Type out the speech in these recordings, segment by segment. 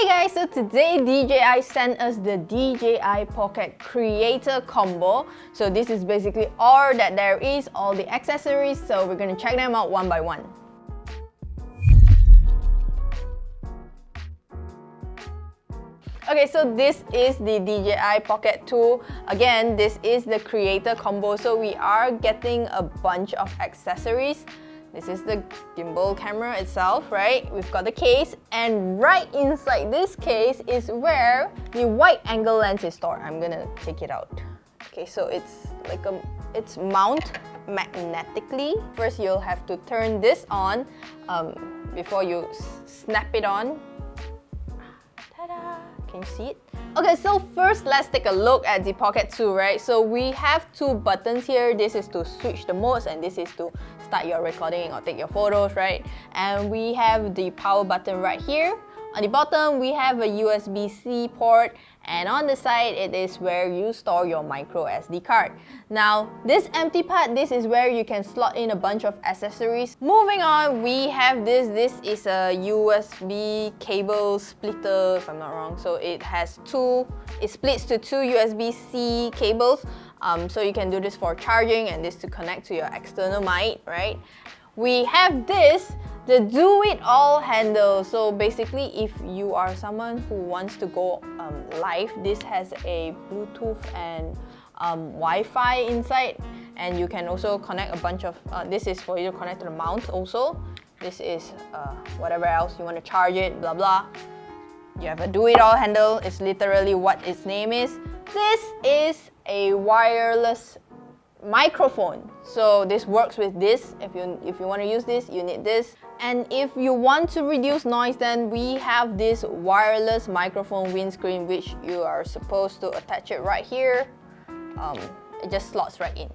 Hey guys, so today DJI sent us the DJI Pocket Creator Combo. So this is basically all that there is, all the accessories, so we're gonna check them out one by one. Okay, so this is the DJI Pocket 2. Again, this is the Creator Combo, so we are getting a bunch of accessories. This is the gimbal camera itself, right? We've got the case, and right inside this case is where the wide angle lens is stored. I'm gonna take it out. Okay, so it's like it's mount magnetically. First, you'll have to turn this on before you snap it on. Ta-da! Can you see it? Okay, so first let's take a look at the Pocket 2, right? So we have two buttons here. This is to switch the modes and this is to start your recording or take your photos, right? And we have the power button right here. On the bottom, we have a USB-C port, and on the side, it is where you store your micro SD card. Now, this empty part, this is where you can slot in a bunch of accessories. Moving on, we have this. This is a USB cable splitter, if I'm not wrong. So it splits to two USB-C cables. So you can do this for charging and this to connect to your external mic, right? We have this, the do-it-all handle. So basically, if you are someone who wants to go live, this has a Bluetooth and Wi-Fi inside, and you can also connect a bunch of, this is for you to connect to the mount also. This is whatever else you want to charge it, blah blah. You have a do-it-all handle, it's literally what its name is. This is a wireless microphone. So this works with this. If you want to use this, you need this. And if you want to reduce noise, then we have this wireless microphone windscreen, which you are supposed to attach it right here. It just slots right in.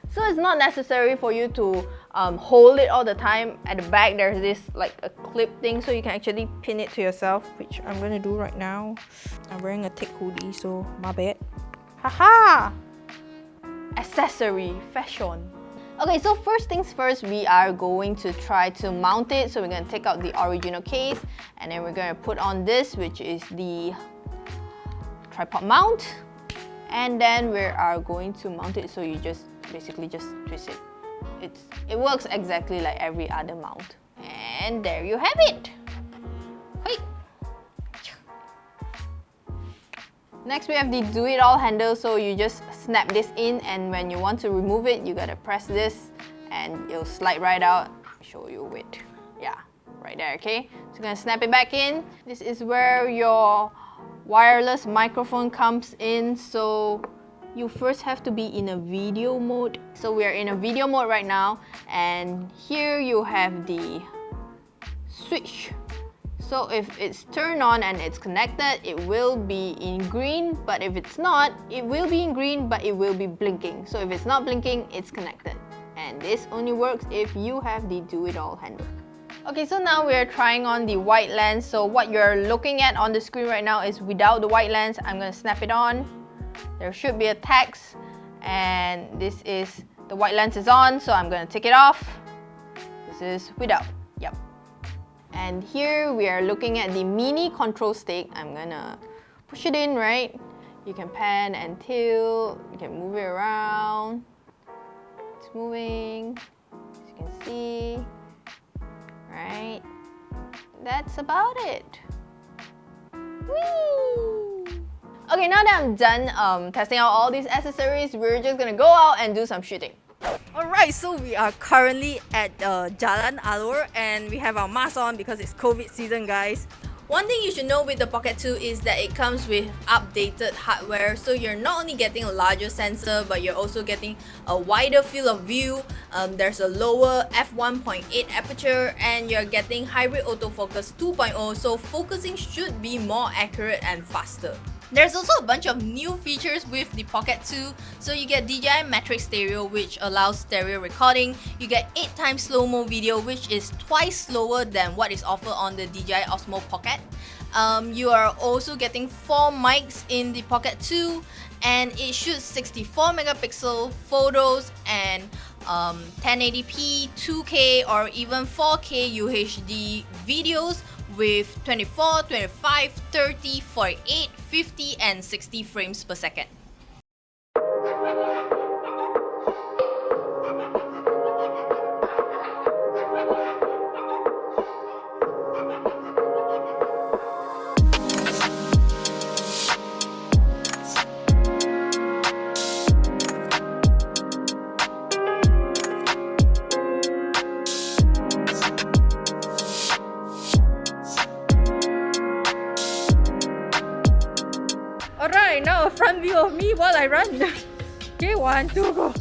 So it's not necessary for you to hold it all the time. At the back, there's this like a clip thing, so you can actually pin it to yourself, which I'm gonna do right now. I'm wearing a thick hoodie, so my bad. Haha! Accessory fashion. Okay, so first things first, we are going to try to mount it. So we're going to take out the original case, and then we're going to put on this, which is the tripod mount, and then we are going to mount it. So you just basically just twist it. It works exactly like every other mount, and there you have it. Next, we have the do-it-all handle, so you just snap this in, and when you want to remove it, you gotta press this and it'll slide right out. Show you with, yeah, right there, okay? So you're gonna snap it back in. This is where your wireless microphone comes in, so you first have to be in a video mode. So we are in a video mode right now, and here you have the switch. So if it's turned on and it's connected, it will be in green, but if it's not, it will be in green, but it will be blinking. So if it's not blinking, it's connected. And this only works if you have the do-it-all handle. Okay, so now we are trying on the white lens. So what you're looking at on the screen right now is without the white lens. I'm gonna snap it on. There should be a text, and this is, the white lens is on, so I'm gonna take it off. This is without, yep. And here we are looking at the mini control stick. I'm gonna push it in, right? You can pan and tilt, you can move it around. It's moving, as you can see, right? That's about it. Whee! Okay, now that I'm done testing out all these accessories, we're just gonna go out and do some shooting. Alright, so we are currently at Jalan Alor and we have our mask on because it's COVID season, guys. One thing you should know with the Pocket 2 is that it comes with updated hardware, so you're not only getting a larger sensor, but you're also getting a wider field of view. There's a lower f1.8 aperture, and you're getting hybrid autofocus 2.0, so focusing should be more accurate and faster. There's also a bunch of new features with the Pocket 2. So you get DJI Matrix Stereo, which allows stereo recording. You get 8x slow-mo video, which is twice slower than what is offered on the DJI Osmo Pocket. You are also getting 4 mics in the Pocket 2, and it shoots 64 megapixel photos and 1080p, 2K or even 4K UHD videos with 24, 25, 30, 48, 50 and 60 frames per second. Alright, now a front view of me while I run. Okay, 1, 2, go.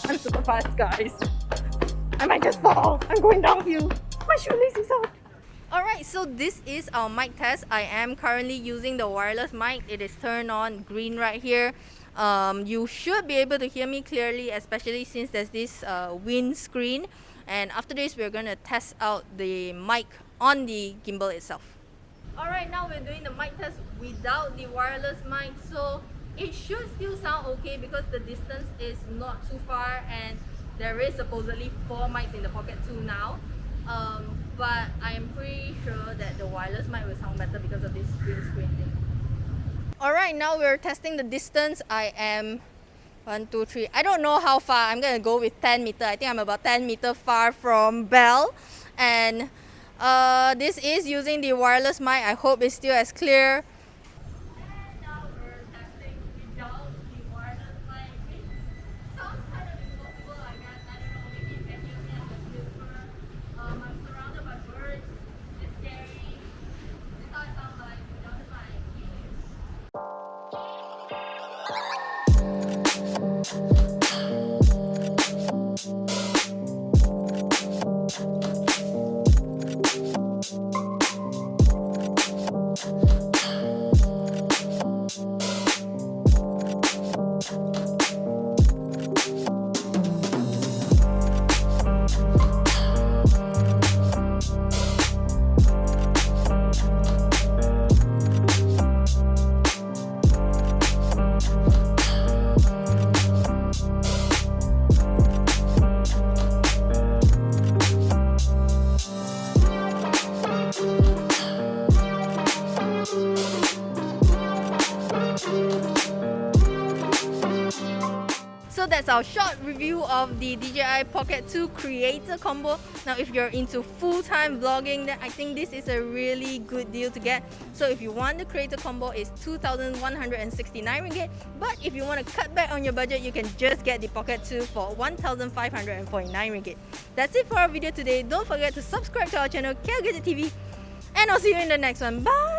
I'm super fast, guys. I might just fall. I'm going downhill. My shoelace is out. Alright, so this is our mic test. I am currently using the wireless mic. It is turned on green right here. You should be able to hear me clearly, especially since there's this wind screen. And after this, we're going to test out the mic on the gimbal itself. Alright, now we're doing the mic test without the wireless mic, so it should still sound okay because the distance is not too far and there is supposedly 4 mics in the Pocket 2 now. But I am pretty sure that the wireless mic will sound better because of this green screen thing. Alright, now we're testing the distance. I am 1, 2, 3. I don't know how far. I'm gonna go with 10 meter. I think I'm about 10 meter far from Belle. And this is using the wireless mic. I hope it's still as clear. And now we're testing without the wireless mic, which sounds kind of impossible, I guess. I don't know, maybe you can hear me as a whisper. I'm surrounded by birds. It's scary. This is how it sounds like without the mic. So that's our short review of the DJI Pocket 2 Creator Combo. Now if you're into full-time vlogging, then I think this is a really good deal to get. So if you want the Creator Combo, it's 2,169 ringgit. But if you want to cut back on your budget, you can just get the Pocket 2 for 1,549 ringgit. That's it for our video today. Don't forget to subscribe to our channel KLGadgetTV, and I'll see you in the next one. Bye!